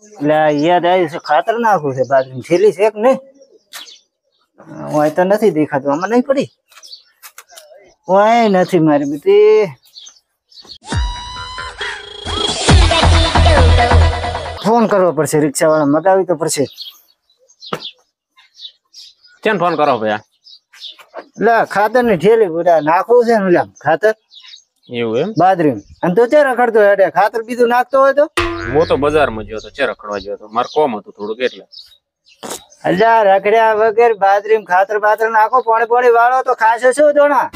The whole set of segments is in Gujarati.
એટલે યાદ આવ્યું છે ખાતર નાખવું છે બાજરી થેલી છે કે નહીં હું તો નથી દેખાતું આમાં નહીં પડી હું નથી મારી બેટી ફોન કરવો પડશે રિક્ષા વાળા મગાવી તો પડશે કેમ ફોન કરો ભૈયા એટલે ખાતર ની થેલી બધા નાખવું છે ને ખાતર એવું એમ બાજરી અને તો ચે રખડતો હેડે ખાતર બીજું નાખતો હોય તો હું તો બજારમાં ગયો તો ચે રખડવા ગયો તો મારે કોમ હતું થોડુંક એટલે અલ્યા રખડ્યા વગર બાજરી ખાતર બાતર નાખો પાણી વાળો તો ખાશે શું દોણા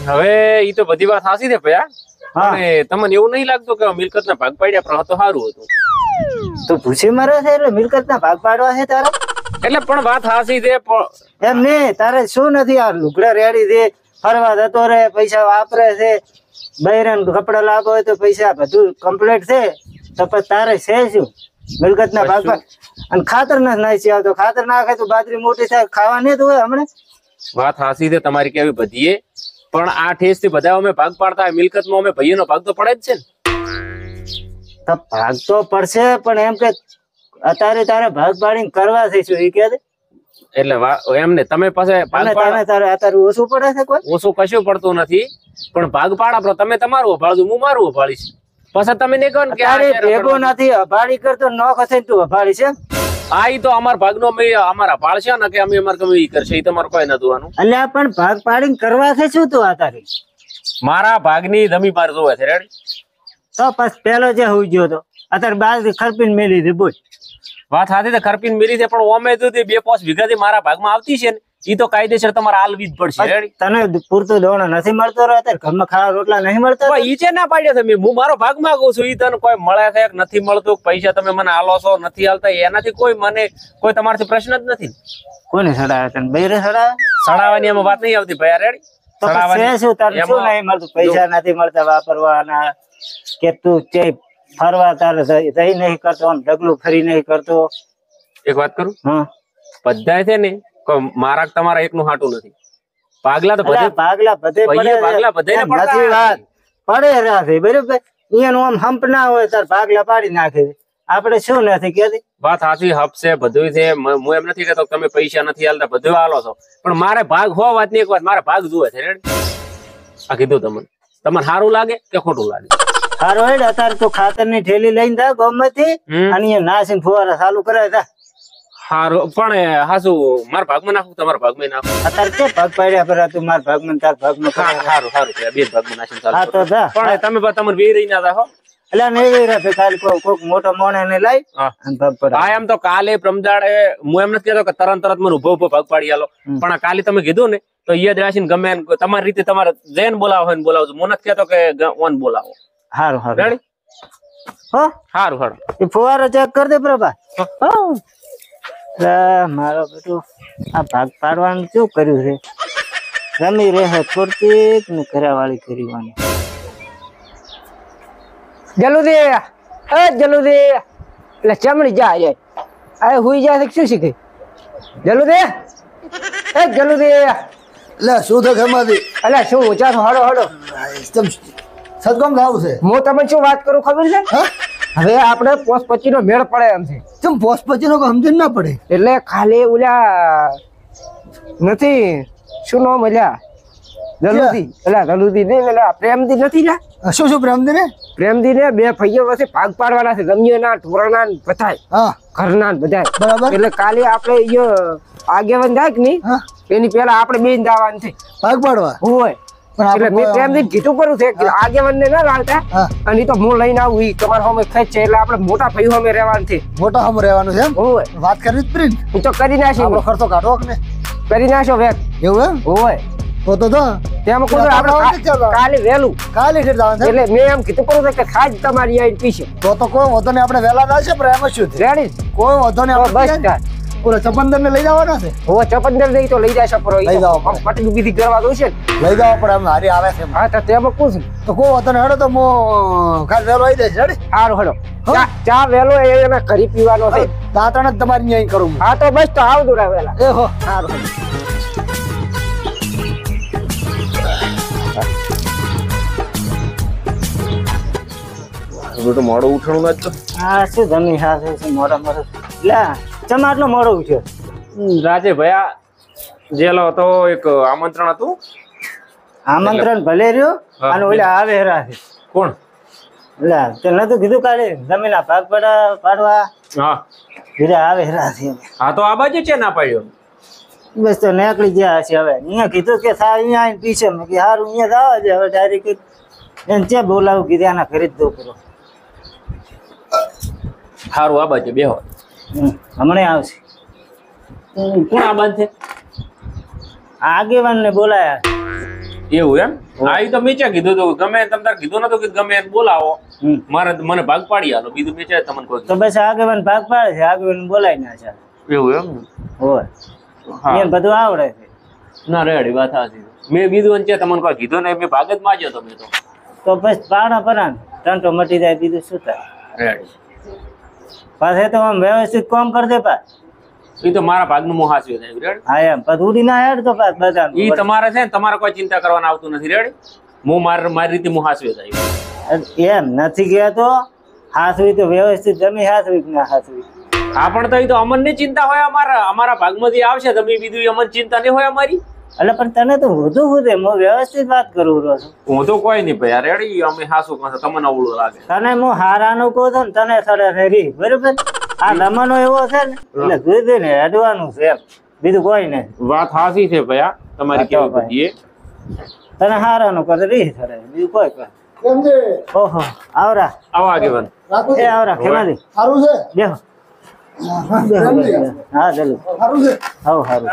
હવે ઈ તો બધી વાત સાચી છે ભૈયા અને તમને એવું નહીં લાગતું કે મિલકત ના ભાગ પાડ્યા પણ તો સારું હતું તો ભૂસી મરે છે એટલે મિલકત ના ભાગ પાડવા છે તારા એટલે પણ વાત સાચી છે એમ ને તારે શું નથી આ લુગડા રેડી છે ફરવા જતો રે પૈસા વાપરે છે બૈરન કપડા લાવો હોય તો પૈસા બધું કમ્પ્લીટ છે તો પછી તારે છે શું મિલકત ના ભાગ અને ખાતર ના નાખી આવતો ખાતર નાખે તો બાજરી મોટી થાય ખાવાની જ હોય હમણાં વાત સાચી છે તમારી કેવી બધીએ પણ આ ઠેસ થી બધા અમે ભાગ પાડતા મિલકત માં અમે ભાઈઓ નો ભાગ તો પડે જ છે ને ભાગ તો પડશે પણ એમ કે અત્યારે તારે ભાગ પાડીને કરવા છે શું એ કે એટલે એમ ને તમે પાસે તારે અત્યારે ઓછું પડે છે કોઈ ઓછું કશું પડતું નથી પણ ભાગ પાડા તમે તમારું અભાળજો હું મારું અભાળીશ પછી તમે નહીં કહો કે ભેગો નથી અભાળી કરતો નોખ હશે તું અભાળી છે આ ઈ તો અમારા ભાગનો અમારા પાળશે ને કે અમે અમાર કમી કરશે ઈ તમારું કોઈ નતું આનું અલ્યા પણ ભાગ પાડીને કરવા છે શું તું આ તારી મારા ભાગની જમી માર જોવે છે રેડી તો પછી પેલો જે હોઈ ગયો તો અત્યારે બાજરી ખરપીને મેલી દે બોલ વાત સાચી છે ખરપીને મેલી છે પણ ઓમે તો 2-5 વીઘાથી મારા ભાગમાં આવતી છે ને ઈ તો કાયદેસર તમારે આલવી જ પડશે રેડી તને પૂરતો દોણો નથી મળતો રહ્યો અત્યારે ઘરમાં ખાવા રોટલા નહીં મળતા ઈ છે ના પાડ્યા તમે હું મારો ભાગ માંગુ છું ઈ તને કોઈ મળે છે નથી મળતું પૈસા તમે મને આલો છો નથી આલતા એનાથી કોઈ મને કોઈ તમારાથી પ્રશ્ન જ નથી કોને સડાવે તને બૈરે સડાવવાની એમાં વાત નહીં આવતી ભૈયા રેડી શું તારે શું નહીં મળતું પૈસા નથી મળતા વાપરવાના કે તું ચે ફરવા તારે જઈ નહીં કરતો ઢગલું ફરી નહીં કરતો એક વાત કરું બધા છે ને મારા તમારા એક નું હાટું નથી પાગલા તો પાગલા બધે પડે વાત પડે રાખે બરોબર અહીંયા આમ હંપ ના હોય તાર પાગલા પાડી નાખે આપડે શું નથી કેતી વાત સાચી હપ છે બધું છે હું એમ નથી કેતો તમે પૈસા નથી આલતા બધું આલો છો પણ મારે ભાગ હો વાત ની એક વાત મારે ભાગ જોવે છે રેડી આ કીધું તમને સારું લાગે કે ખોટું લાગે સારું હોય અત્યારે તો ખાતર ની થેલી લઈને જા ગોમતી અને નાસીને ફુવારા ચાલુ કરે જા સારું પણ હાસુ મારા ભાગમાં નાખું તમારા ભાગમાં નાખું અત્યારે કે ભાગ પાડ્યા પર તું મારા ભાગમાં તાર ભાગમાં સારું બે ભાગમાં નાખીને ચાલુ હા તો જા પણ તમે તમને બે રહી ના રાખો એટલે નહીં રહે ખાલી કોઈક મોટો મોણે ને લઈ અને ભાગ પાડ હા એમ તો કાલે પ્રમદાડે હું એમ નથી કહેતો કે તરત મને ઉભો ભાગ પાડી આલો પણ કાલે તમે કીધું ને તો યાદ રાખીને ગમે તમારી રીતે તમારે જૈન બોલાવો હોય ને બોલાવજો હું નથી કહેતો કે ઓન બોલાવો સારું રેડી હો સારું સારું એ ફુવારો ચેક કરી દે પ્રભા મારો બેટું આ ભાગ પાડવાનું શું કર્યું છે રમી રહે છોડતી ને ઘરાવાળી કરવાની જલુદી જલુદી એટલે ચમડી જાય આ હુઈ જાય શું શીખે જલુદી જલુદી એટલે શું થયું ઘરમાંથી એટલે શું ચાલો હડો હડો સદગમ લાવું છે હું તમને શું વાત કરું ખબર છે હવે આપણે પોસ્ટ નો મેળ પડે એમ છે કેમ પોસ્ટ નો સમજણ ના પડે એટલે ખાલી ઓલા નથી શું નામ મળ્યા જલુદી એટલે જલુદી નહીં એટલે પ્રેમદી નથી લ્યા શું પ્રેમદી ને પ્રેમદી ને બે ભાઈઓ વચ્ચે ભાગ પાડવાના છે રમ્યોના ઢોરાના બધાય ઘરના બધાય બરાબર એટલે કાલે આપણે આગેવાન જાય કે નહીં એની પેલા આપણે બેન જવાનું છે ભાગ પાડવા હોય એટલે મેં પ્રેમથી કીધું કરું છે કે આગેવાન ને ના લાવતા અને તો હું લઈને આવું ઈ તમારા સામે ખેંચ છે એટલે આપણે મોટા ભાઈઓ સામે રહેવાનું છે મોટા સામે રહેવાનું છે એમ હોય વાત કરવી જ પ્રિન્ટ હું તો કરી નાખી ખર્ચો કાઢો ને કરી નાખો વેક એવું એમ હોય તો તેમાં કોઈ આપણે કાલે વહેલું કાલે જવાનું એટલે મેં એમ કીધું કરું કે ખાજ તમારી આવીને પીશે તો કોઈ વધો ને આપણે વહેલા ના છે પણ એમ શું રેડી કોઈ વધો ને બસ પૂરો ચપંદર ને લઈ જવાના છે હો ચપંદર લઈ તો લઈ જાય પરો લઈ જાવ પટલી બીધી કરવા દઉં છે લઈ જાવ પણ આમ હારી આવે છે હા તો તેમાં પૂછ તો કોઈ વધો ને હેડો તો હું ખાલી વહેલો આવી જઈશ રેડી સારું હેડો ચા વહેલો એને કરી પીવાનો છે દાંતણ જ તમારી અહીં કરું હા તો બસ તો આવજો રા વહેલા એ હો સારું તો મોડું ઉઠણું નથી તો હા શું જમી સાથે છે મોડા મોડું લે ચમ આટલો મોડો ઉઠ્યો રાજે ભયા જેલો હતો એક આમંત્રણ હતું આમંત્રણ ભલે રહ્યો હા. અને ઓલા આવે હેરા છે કોણ લે તે નતું કીધું કાલે જમીના ભાગ પાડવા હા કીધા આવે હેરા છે હા તો આ બાજુ છે ના પાડ્યો બસ તો નીકળી ગયા છે હવે અહીંયા કીધું કે સા અહીંયા આવીને પીછે મેં કે સારું અહીંયા જવા છે હવે ડાયરેક્ટ એને ત્યાં બોલાવું કીધું આના ઘરે જ દો કરો સારું આ બાજુ બેહો હમણાં આવશે કોણ આ બાંધ છે આગેવાનને બોલાયા એવું એમ હા ઈ તો મેં ક્યાં કીધું હતું ગમે તમ તાર કીધું નતું કે ગમે એને બોલાવો હમ. મારે મને ભાગ પાડી આલો બીજું મેં ક્યાં તમને કોઈ તો બસ આગેવાન ભાગ પાડે છે આગેવાન બોલાય ના છે એવું એમ હોય હા એને બધું આવડે છે ના રેડી વાત સાચી મેં બીજું છે તમને કોઈ કીધું ને મેં ભાગ જ માજ્યો તો મેં તો બસ પાણા પરાન ટંટો મટી જાય બીજું શું થાય રેડી પાછે તો આમ વ્યવસ્થિત કામ કરી દે પા ઈ તો મારા ભાગનું મોહ હાસ્યો થાય રેડી હા એમ પછી ઉડી ના હેડ તો પાછ બધા ઈ તમારે છે ને તમારે કોઈ ચિંતા કરવાનું આવતું નથી રેડી હું મારી રીતે મોહ હાસ્યો થાય એમ નથી ગયા તો હાથવી તો વ્યવસ્થિત જમી હાથવી કે ના હાથવી હા પણ તો ઈ તો અમનની ચિંતા હોય અમારા ભાગમાંથી આવશે તમે બીજું અમન ચિંતા નહીં હોય અમારી એટલે પણ તને તો વધુ વધે હું વ્યવસ્થિત વાત કરું રહ્યો છું હું તો કોઈ નહીં ભાઈ રેડી અમે હાસુ કહો તમને અવળું લાગે તને હું હારાનું કહું છું ને તને સડે રી બરોબર આ જમાનો એવો છે ને એટલે જોઈ ને હેડવાનું છે એમ બીજું કોઈ નહીં વાત હાસી છે ભયા તમારી હા, તો કેવી ભાઈ. બધી તને હારાનું કરે રી સડે બીજું કોઈ કહે કેમ છે ઓહો આવરા આવો આગેવાન રાખો એ આવરા ખેમાજી સારું છે બેહો કેમ છે? હા ચાલો સારું છે હાવ સારું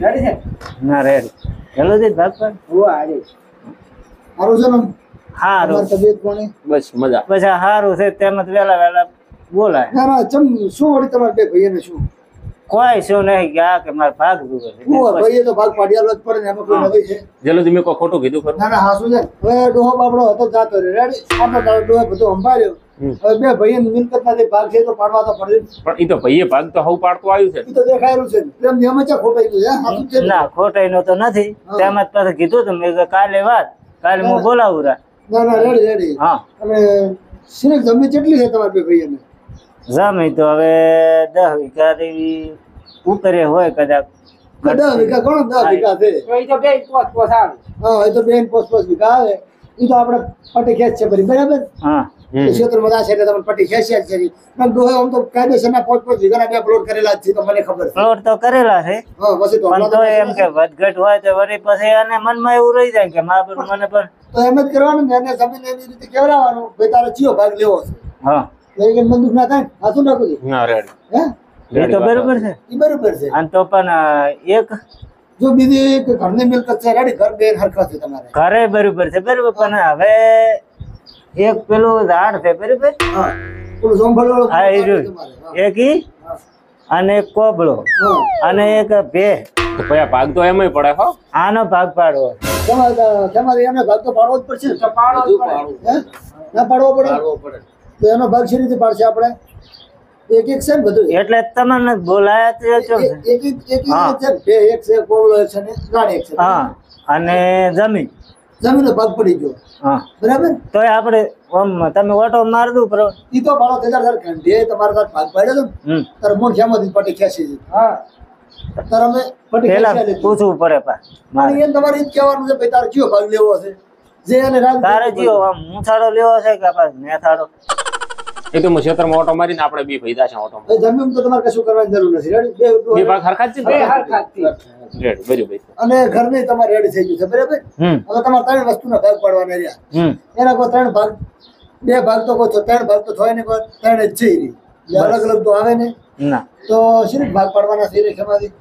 રેડી છે ના રેડી ચાલો જી ભાગ પર ઓ આડી સારું છે ને હારું તમારી તબિયત પાણી બસ મજા પછી આ હારું છે તેમજ વેલા વેલા બોલાય ના ના ચમ શું વળી તમારા બે ભાઈને શું કોઈ શું નહીં કે આ કે મારે ભાગ જુએ છે હું ભાઈએ તો ભાગ પાડી આલો જ પડે ને એમાં કોઈ નવી છે જલ્દી મેં કોઈ ખોટું કીધું ખરું ના ના હા શું છે હવે ડોહો બાપડો હતો જાતો રે રેડી આપણે તારો ડોહે બધું સંભાળ્યો હવે બે ભાઈને મિલકતના જે ભાગ છે તો પાડવા તો પડે જ. પણ ઈ તો ભાઈએ ભાગ તો હવ પાડતું આવ્યું છે ઈ તો દેખાયેલું છે ને પ્રેમ નિયમ છે ખોટાઈ ગયું છે સાચું છે ને? ના ખોટાઈ નો તો નથી તેમજ પાછું કીધું તું મેં કીધું કાલે વાત કાલે હું બોલાવું રા ના ના રેડી રેડી હા અને સિનેક જમીન કેટલી છે તમારા બે ભાઈને જમી તો હવે 10 વીઘા જેવી ઉપરે હોય કદાચ 10 વીઘા ઘણો 10 વીઘા છે તો એ તો બે પોસ આવે હા એ તો બેન પોસ વીઘા આવે ઈ તો આપણે પટી ખેંચ છે બરી બરાબર હા એ ક્ષેત્રમાં દાશે એટલે તમને પટી ખેંચ્યા જ કરી પણ ડોહે આમ તો કાયદેસરના પોચ વીઘાના બે પ્લોટ કરેલા જ છે તો મને ખબર છે પ્લોટ તો કરેલા છે હા પછી તો પણ તો એમ કે વધઘટ હોય તો વળી પછી એને મનમાં એવું રહી જાય કે મા બાપ મને પણ તો એમ જ કરવાનું ને એને જમીન એવી રીતે કેવડાવવાનું ભાઈ તારે ચિયો ભાગ લેવો છે હા એટલે કે મન દુખ ના થાય આ શું નાખું છું ના રેડી હે એ તો બરોબર છે ઈ બરોબર છે અને તો પણ એક જો બીજી એક ઘરની મિલકત છે રેડી ઘર બેન હરખા છે તમારે ઘરે બરોબર છે બરોબર પણ હવે એક પેલું ઝાડ છે બરોબર હા પેલું જોંફળ વાળું હા એ રહ્યું. તમારે હા. એક ઈ અને એક કોબળો હા અને એક ભે તો ભયા ભાગ તો એમાંય પડે હો આનો ભાગ પાડવો તમારે એમને ભાગ તો પાડવો જ પડશે ને. તો પાડો જ પડે. હે ના પાડવો પડે તો એનો ભાગ શી રીતે પાડશે આપણે એક એક છે ને બધું એટલે તમને બોલાયા તો છો ને. એક એક છે ને. બે એક છે કોવળો એક છે ને ગાડી એક છે હા અને જમીન જમીનનો ભાગ પડી ગયો હા બરાબર તોય આપણે આમ તમે ઓટો માર દઉં પર ઈ તો ભાડો તેજાર સર ઘંટે તમારા સાથ ભાગ પાડ્યો તો ને, હમ તારે મોણ ખેમાંથી પટી ખેંચી છે હા તારે અમે પટી પેલા ખેંચી લીધી. પૂછવું પડે પા મારે પણ એને તમારે ઈ જ કહેવાનું છે ભાઈ તારે કયો ભાગ લેવો છે જે એને રાજ તારે જીવો આમ મૂછાડો લેવો છે કે પાછો મેથાડો એ તો હું ક્ષેત્રમાં ઓટો મારીને આપણે બે ભાઈ દાશે ઓટો એ જમીન તો તમારે કશું કરવાની જરૂર નથી રેડી બે ભાગ હરખા જ છે બે ને? હરખા જ છે. રેડી બરોબર અને ઘરની તમારે રેડી થઈ ગયું છે બરાબર હમ હવે તમારે ત્રણ વસ્તુના ભાગ પાડવાના રહ્યા હમ એના કોઈ ત્રણ ભાગ બે ભાગ તો કોઈ ત્રણ ભાગ તો થાય ને કોઈ ત્રણ જ છે ઈ રહી. એટલે અલગ અલગ તો આવે ને ના તો શી રીતે ભાગ પાડવાના છે રે ખેમાંથી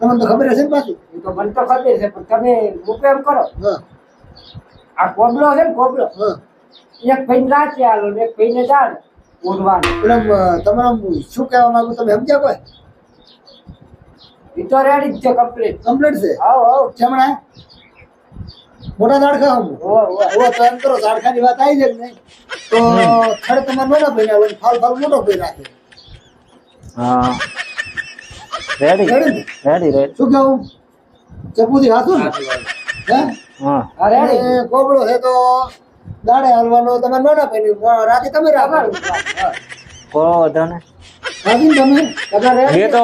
તમને તો ખબર હશે ને પાછી એ તો મને તો ખબર છે પણ તમે મૂકો એમ કરો હા આ કોબળો છે ને કોબળો હા એક ભાઈને રાતે આલો ને એક ભાઈને દાડ ઉડવાનું એટલે આમ, તમારે આમ શું કહેવા માંગુ તમે સમજ્યા કોઈ એ તો રેડી જ છે કમ્પ્લીટ કમ્પ્લીટ છે આવો આવો જમણા મોટા દાડખા હું ઓ તો એમ કરો દાડખાની વાત આવી જાય ને તો ખડ તમારે નાના ભાઈ આવે ફાલ ફાલ મોટો ભાઈ રાખે હા રેડી રેડી ને? રેડી રેડી શું કહું ચપુથી હાથું ને હે હા અને કોબળો છે તો દાડે હાલવાનો તમે નોના પડી રાતે તમે રાખવાનું કો વધો ને રાતે તમે તમારે મેં તો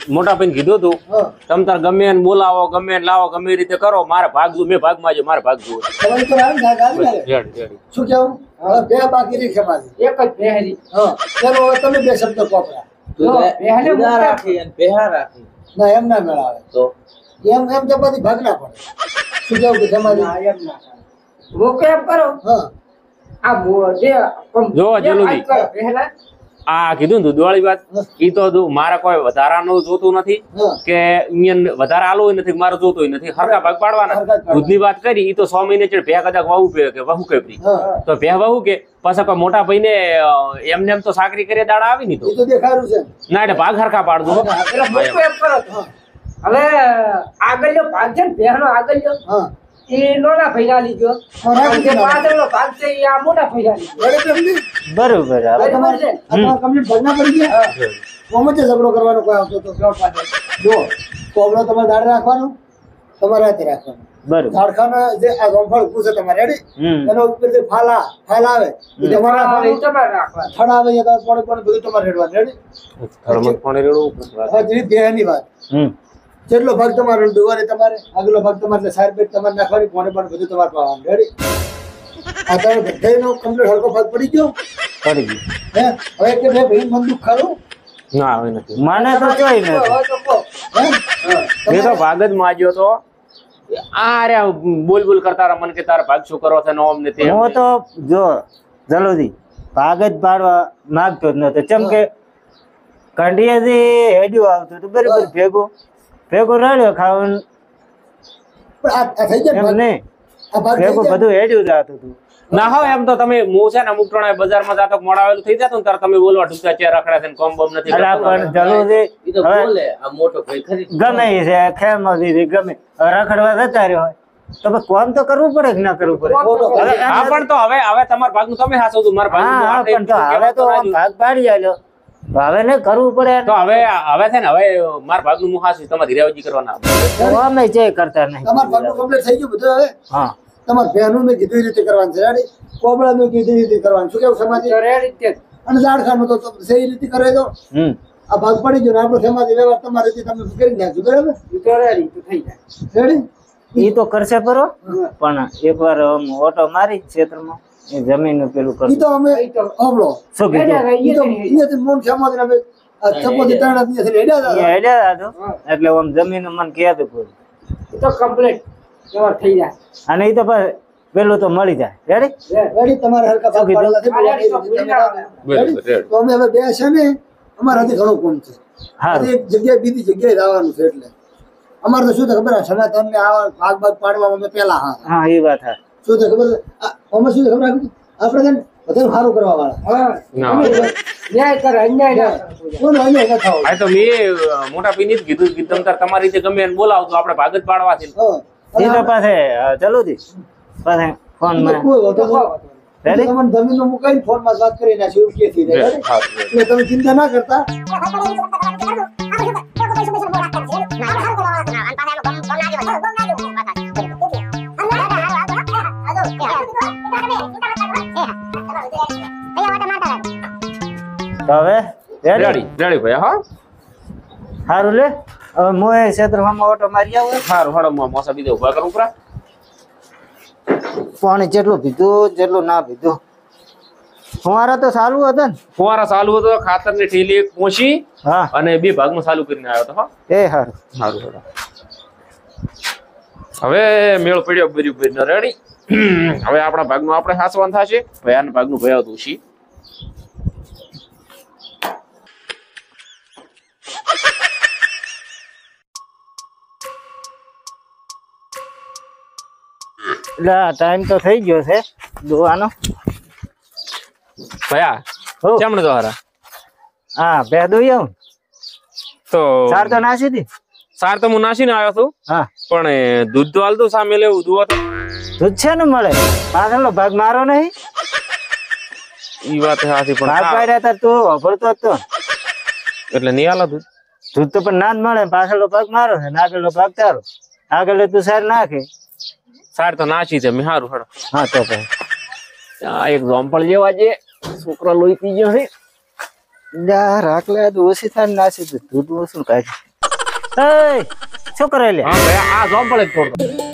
મોટા ભાઈને કીધું હતું હા તમ તાર ગમે એને બોલાવો ગમે એને લાવો ગમે એ રીતે કરો મારે ભાગ મેં ભાગમાં છે મારે ભાગ જુઓ તમારી તો આવી જાય રેડી રેડી શું કેવું હવે બે બાકી રહી ખેમાજી એક જ પહેરી હા ચલો હવે તમે બે શબ્દ કોપરા પહેલે મોટા ના એમ ના મેળાવે તો એમ એમ તો બધી ભાગ ના પડે શું કેવું કે ખેમાજી એમ ના કરે. મોકે એમ કરો હા આ જે જો જલ્દી. પહેલા આ કીધું ને દિવાળી વાત ઈ તો મારે કોઈ વધારાનું જોતું નથી હા કે અહીંયા વધારે આલું નથી મારે જોતું નથી હરકા ભાગ પાડવાના હરખા જ પાડવાના. દૂધની વાત કરી ઈ તો 6 મહિને ચડ ભે કદાચ વહુ પે કે વહુ કેપરી હા તો ભે વહુ કે પાછા કોઈ મોટા ભાઈને એમને એમ તો સાકરી કરે દાડા આવી ની તો એ તો દેખાયું છે ના એટલે ભાગ હરખા પાડજો હો. પેલા મોકો એમ કરો તો. હવે આગળનો ભાગ છે ને પહેલો આગળનો હા એ નાના ભૈયા લીધો હા, રાખી જે દીધો. પાછળનો ભાગ છે એ આ મોટા ભૈયા લીધો બરાબર તમને? બરોબર આ હવે તમારે છે. આ તમારે કમ્પ્લીટ ભરના પડી ગયા કોમ જ ઝઘડો કરવાનો કોઈ આવતો તો જો કોબળો તમારે દાડ રાખવાનો તમારે હાથે રાખવાનો બરોબર ઝાડખાના જે આ ગોંફળ પૂછે તમારે રેડી એનો ઉપર જે ફાલ આવે એ તમારે એ રાખવાનો. તમારે રાખવાનું. થડ આવે એ તમારે પાણી પાણી બધું તમારે રેડવાનું રેડી ઘરમાં પાણી રેડવું હવે જેવી દેહની વાત જેટલો ભાગ તમારો દુવારે તમારે આગલો ભાગ તમારે સાઈડ પેટ તમારે નાખવાની પાણી પાણી બધું તમારે પાવાનું રેડી આ તમે બધાયનો કમ્પ્લીટ હલકો ભાગ પડી ગયો પડી ગયું હે હવે કે બે ભાઈ મન દુઃખ ખરું ના હવે નથી મને તો જોઈ નથી હવે તો કહો. હે મેં તો ભાગ જ માજ્યો તો આ રે બોલ બોલ કરતા રહ્યા મને કે તારા ભાગ શું કરો છે ને ઓમ ને તેમ હું ને. તો જો જલોદી ભાગ જ પાડવા માંગતો જ નતો ચમ કે કંડિયાથી હેડ્યું આવતું હતું બરોબર ભેગું ભેગું રાડ્યો ખાવાનું પણ આ થઈ જાય એમ ભાગ? નહીં આ ભાગ થઈ ભેગું જાય? બધું હેડ્યું જતું હતું ના હો એમ તો તમે હું છે ને અમુક ટોણા બજારમાં જાતો મોડા આવેલું થઈ જતું ને ત્યારે તમે બોલવા ઢૂકતા ચેર રખડે છે ને કોમ બોમ નથી અલા કરતો ને. પણ જલોદી હવે ગમે એ છે ખેમદી ગમે હવે રખડવા જતા રહ્યો હોય તો પછી કોમ તો કરવું પડે કે ના કરવું પડે હવે એમ હા પણ તો હવે તમારા ભાગનું તમે હાચવજો મારા ભાગનું હા આ પણ તો હવે તો આમ ભાગ પાડી આલ્યો હવે ને કરવું પડે તો હવે છે ને હવે મારા ભાગનું હું હાચવીશ તમારે ધીરાવજી કરવાના તો અમે જે કરતા નહીં તમારે ભાગનું કમ્પ્લીટ થઈ ગયું બધું હવે હા તમારે બહેનું મેં કીધું એ રીતે કરવાનું છે રેડી કોબળા મેં કીધું એ રીતે કરવાનું શું કેવું સમાજ તો રેડી જ તે. અને ઝાડખાનું તો સહી રીતે કરે તો આ ભાગ પડી ગયો ને આપણો સમાજ વ્યવહાર તમારી રીતે તમે કરી નાખજો બરાબર ઈ તો રેડી તો થઈ જાય. રેડી ઈ તો કરશે પરો પણ એકવાર ઓટો મારી ક્ષેત્રમાં એ જમીન પેલું ઈ કરું તો અમે ઈ તો સાંભળો શું કીધું ઈ તો અહીંયાથી મોન સમાજ ને અમે આ ચપોથી ત્રણ અહીંયાથી હેડ્યા એ હતા. હેડ્યા હતો એટલે આમ જમીન મને કહેતું પૂરું ઈ તો કમ્પ્લીટ વ્યવહાર થઈ જાય. અને ઈ તો પછી પેલું તો મળી જાય રેડી રેડી તમારે હરખા ભાગ કીધું? પાડેલા છે, આ રેડી તો ભૂલી તમે ના આવે. રેડી? બરાબર, રેડી. તો અમે હવે બે છે ને અમારે હજી ઘણું કોમ છે હા હજી એક જગ્યાએ બીજી જગ્યાએ જવાનું છે એટલે અમારે તો શું થાય ખબર સનાતન ને આવા ભાગ ભાગ પાડવા અમે પેલા હા હા એ વાત હા શું થાય ખબર છે? અમે શું થાય ખબર રાખી આપણે છે ને બધાનું સારું કરવા વાળા હા. ના. ન્યાય કરે અન્યાય ના કરે. કોઈને અન્યાય ન થવો આ તો મેં મોટા પીની જ કીધું કે તમ તાર તમારી રીતે ગમે એને બોલાવજો આપણે ભાગ જ પાડવા છે હા. એ તો પાસે ચલો દી પાસે ફોન તો માં કોઈ વાંધો નહીં. રેડી તમને જમીનનો મુકાઈને ફોનમાં વાત કરી નાખી એવું કે થઈ જાય હા, એટલે તમે ચિંતા ના કરતા તો હવે રેડી રેડી રેડી ભાઈ હા સારું લે હવે મોએ ક્ષેત્રમાં ઓટો મારી આવું સારું હડો મોસા બીજા ઉભા કરું ઉપરા પાણી જેટલું પીધું જેટલું ના પીધું ફુવારા તો સારું હતા ને ફુવારા ચાલુ હતો ખાતર ની ઠેલી એક પોચી હા અને બે ભાગમાં ચાલુ કરીને આવ્યો હતો હા એ સારું સારું હડો હવે મેળ પડ્યો બરી રેડી હવે આપણા ભાગનું આપણે હાચવાનું થશે ભયાના ભાગનું ભયા હતું શી એટલે ટાઈમ તો થઈ ગયો છે દોવાનો ભયા હો ચમણ દ્વારા હા બે દોઈ આવું તો ચાર તો નાસી હતી સાર તો હું નાસીને આવ્યો છું હા પણ દૂધ તો હાલતું સામે લેવું દુવો તો દૂધ છે ને મળે પાછળનો ભાગ મારો નહીં ઈ વાત સાચી પણ ભાગ સાવ. પાડ્યા તા તું વાપરતો હતો એટલે નહીં હાલો દૂધ દૂધ તો પણ ના જ મળે પાછળનો ભાગ મારો છે ને આગળનો ભાગ તારો આગળ તું સાર નાખે. સાર તો નાસી છે મેં સારું હેડો. હા તો ભાઈ આ એક જોમ્પલ જેવા છે છોકરો લોહી પી ગયો છે. રાખલે તો ઓછી થાય ને નાસી દૂધ ઓછું કાઢે. શું કરે લે? હા ભાઈ આ જોમ્પલ જ તોડતો.